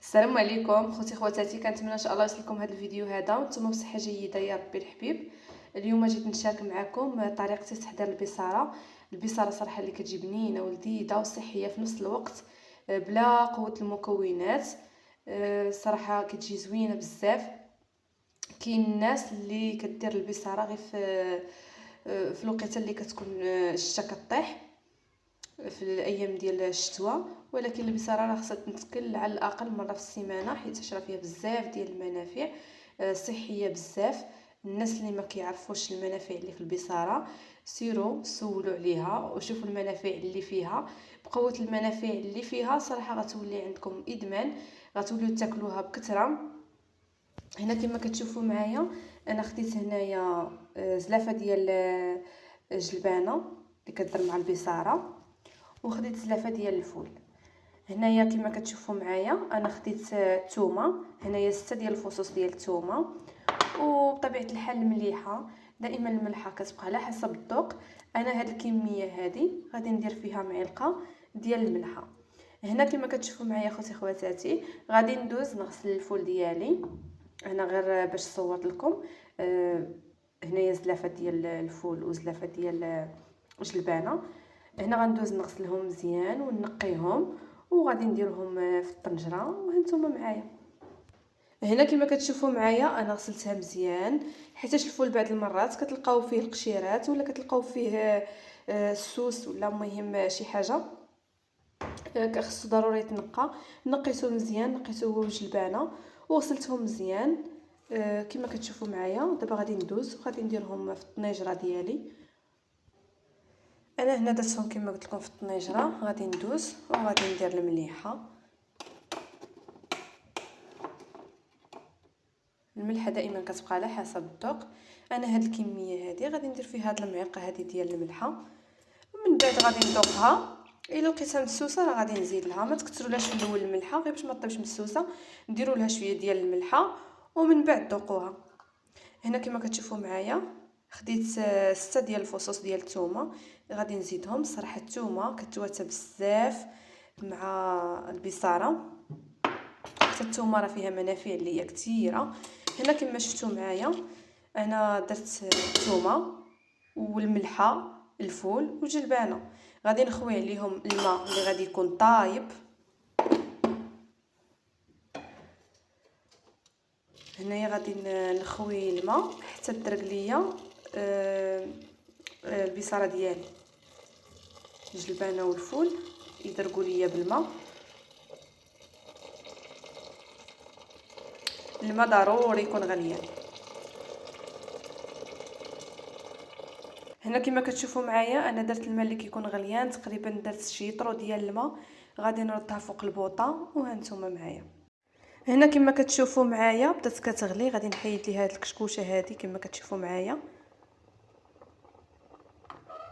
السلام عليكم خوتي خواتاتي، كنتمنى ان شاء الله يوصلكم هذا الفيديو هذا وانتم بصحه جيده يا ربي الحبيب. اليوم جيت نشارك معكم طريقه تحضير البصاره صراحه اللي كتجي بنينه ولذيذه وصحيه في نفس الوقت، بلا قوه المكونات. صراحه كتجي زوينه بزاف. كاين الناس اللي كدير البصاره غير في الوقيته اللي كتكون الشتا كطيح في الايام ديال الشتوى، ولكن البصاره راه خصها تنتكل على الاقل مره في السيمانه، حيت راه فيها بزاف ديال المنافع صحيه بزاف. الناس اللي ما كيعرفوش المنافع اللي في البصاره سيروا سولوا عليها وشوفوا المنافع اللي فيها. بقوه المنافع اللي فيها صراحه غتولي عندكم ادمان، غتوليو تاكلوها بكثره. هنا كما كتشوفوا معايا انا خديت هنايا زلافه ديال جلبانه اللي كدير مع البصاره، وخديت زلافه ديال الفول. هنايا كما كتشوفوا معايا انا خديت الثومه، هنايا 6 ديال الفصوص ديال الثومه، وبطبيعه الحال المليحه. دائما الملحه كتبقى على حسب الذوق. انا هاد الكميه هذه غادي ندير فيها معلقه ديال الملحه. هنا كما كتشوفوا معايا خوتي خواتاتي غادي ندوز نغسل الفول ديالي. انا غير باش صورت لكم هنايا زلافه ديال الفول وزلافه ديال جلبانه. هنا غندوز نغسلهم مزيان ونقيهم وغادي نديرهم في الطنجره وهانتوما معايا. هنا كما كتشوفوا معايا انا غسلتها مزيان، حيت الفول بعض المرات كتلقاو فيه القشيرات ولا كتلقاو فيه السوس ولا مهم شي حاجه خصو ضروري يتنقى. نقيته مزيان، نقيته هو وجلبانه وغسلتهم مزيان كما كتشوفوا معايا. دابا غادي ندوز وغادي نديرهم في الطنيجره ديالي. انا هنا درتهم كما قلت لكم في الطنيجره، غادي ندوز وغادي ندير المليحه. الملحه دائما كتبقى على حسب الذوق. انا هاد الكميه هذه غادي ندير فيها هاد المعلقه هذه ديال الملحه، ومن بعد غادي نذوقها. الا لقيتها مسوسه راه غادي نزيد لها، ما تكثرولهاش في الاول الملحه غير باش ما طيبش مسوسه. نديروا لها شويه ديال الملحه ومن بعد ذوقوها. هنا كما كتشوفوا معايا خديت 6 ديال الفصوص ديال الثومه، غادي نزيدهم. صراحه الثومه كتواتى بزاف مع البصاره، حتى الثومه راه فيها منافع اللي هي كثيره. هنا كما شفتوا معايا انا درت الثومه والملحه الفول والجلبانه، غادي نخوي عليهم الماء اللي غادي يكون طايب. هنايا غادي نخوي الماء حتى تدرق ليا البصاره ديالي. الجلبانه والفول يدرقوا ليا بالماء. الماء ضروري يكون غليان. هنا كما كتشوفوا معايا انا درت الماء اللي كيكون غليان، تقريبا درت شي طرو ديال الماء. غادي نردها فوق البوطه وهانتوما معايا. هنا كما كتشوفوا معايا بدات كتغلي، غادي نحيد ليها هاد الكشكوشه هذه كما كتشوفوا معايا.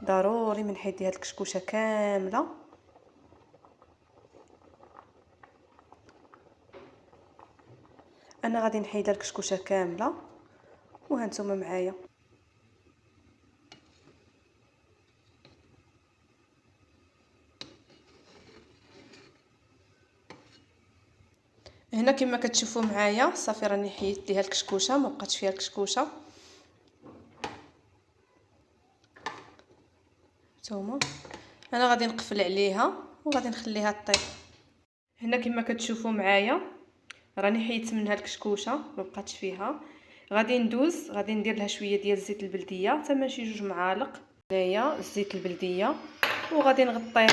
ضروري من نحيد ليها الكشكوشه كامله. انا غادي نحيد الكشكوشه كامله وهانتوما معايا. هنا كما كتشوفوا معايا صافي راني حيدت ليها الكشكوشه، ما بقاتش فيها الكشكوشه. نتوما انا غادي نقفل عليها وغادي نخليها طيب. هنا كما كتشوفوا معايا راني حيدت منها الكشكوشه، ما بقاتش فيها. غادي ندوز غادي ندير لها شويه ديال زيت البلديه، حتى شي 2 معالق هنايا زيت البلديه، وغادي نغطيها.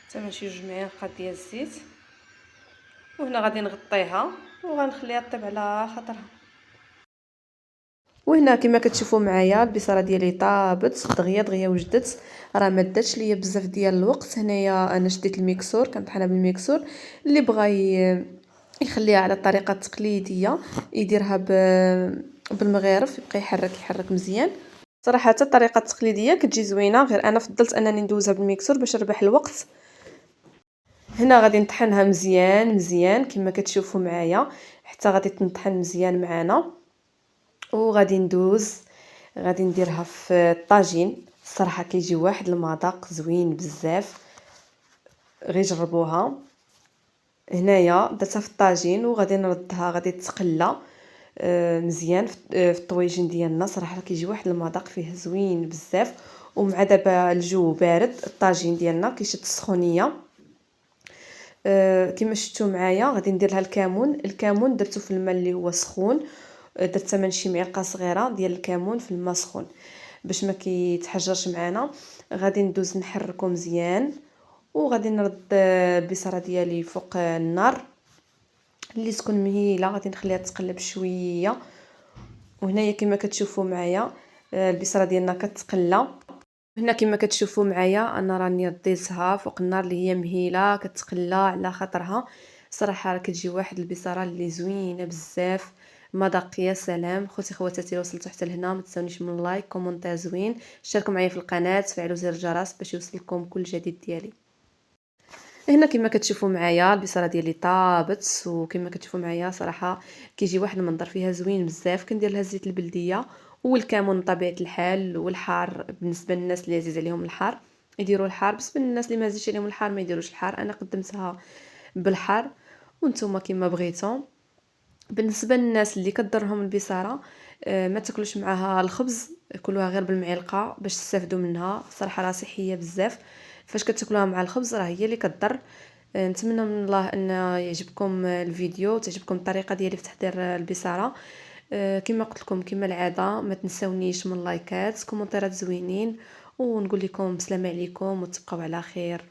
حتى شي 2 معالق ديال الزيت، وهنا غادي نغطيها وغنخليها طيب على خاطرها. وهنا كما كتشوفوا معايا البصاره ديالي طابت دغيا دغيا وجدت، راه ما داتش ليا بزاف ديال الوقت. هنايا انا شديت الميكسور، كنطحنها بالميكسور. اللي بغى يخليها على الطريقه التقليديه يديرها بالمغرف، يبقى يحرك مزيان. صراحه الطريقه التقليديه كتجي زوينه، غير انا فضلت انني ندوزها بالميكسور باش نربح الوقت. هنا غادي نطحنها مزيان مزيان كما كتشوفوا معايا حتى غادي تنطحن مزيان معنا. وغادي ندوز غادي نديرها في الطاجين. الصراحه كيجي واحد المذاق زوين بزاف، غير جربوها. هنايا درتها في الطاجين وغادي نردها، غادي تقلى مزيان في الطويجين ديالنا. صراحه كيجي واحد المذاق فيه زوين بزاف. ومع دابا الجو بارد الطاجين ديالنا كيشد السخونيه. كما شفتوا معايا غادي ندير لها الكمون درته في الماء اللي هو سخون. درت تمن شي معلقه صغيره ديال الكمون في الماء سخون باش ما كيتحجرش معنا. غادي ندوز نحركو مزيان وغادي نرد البصره ديالي فوق النار اللي تكون مهيله. غادي نخليها تقلب شويه. وهنايا كما كتشوفوا معايا البصره ديالنا كتقلى. هنا كما كتشوفوا معايا انا راني رديتها فوق النار اللي هي مهيله كتقلى على خاطرها. صراحه راه كتجي واحد البصره اللي زوينه بزاف، مذاق يا سلام. خوتي خواتاتي لو وصلتوا حتى لهنا ما تنساونيش من لايك كومونتير زوين، اشتركوا معايا في القناه، تفعلوا زر الجرس باش يوصلكم كل جديد ديالي. هنا كما كتشوفوا معايا البصره ديالي طابت، وكما كتشوفوا معايا صراحه كيجي واحد المنظر فيها زوين بزاف. كندير لها الزيت البلديه والكمون بطبيعه الحال، والحار بالنسبه للناس اللي عزيز عليهم الحار يديروا الحار، بالنسبه للناس اللي ما عزيزش عليهم الحار ما يديروش الحار. انا قدمتها بالحار وانتم كما بغيتوا. بالنسبه للناس اللي كضرهم البصاره ما تاكلوش معاها الخبز، كلوها غير بالمعلقه باش تستافدوا منها. صراحه راه صحيه بزاف، فاش كتاكلوها مع الخبز راه هي اللي كضر. نتمنى من الله ان يعجبكم الفيديو وتعجبكم الطريقه ديالي في تحضير البصاره. كما قلت لكم كما العاده ما تنساونيش من لايكات كومونتيرات زوينين، ونقول لكم السلام عليكم وتبقوا على خير.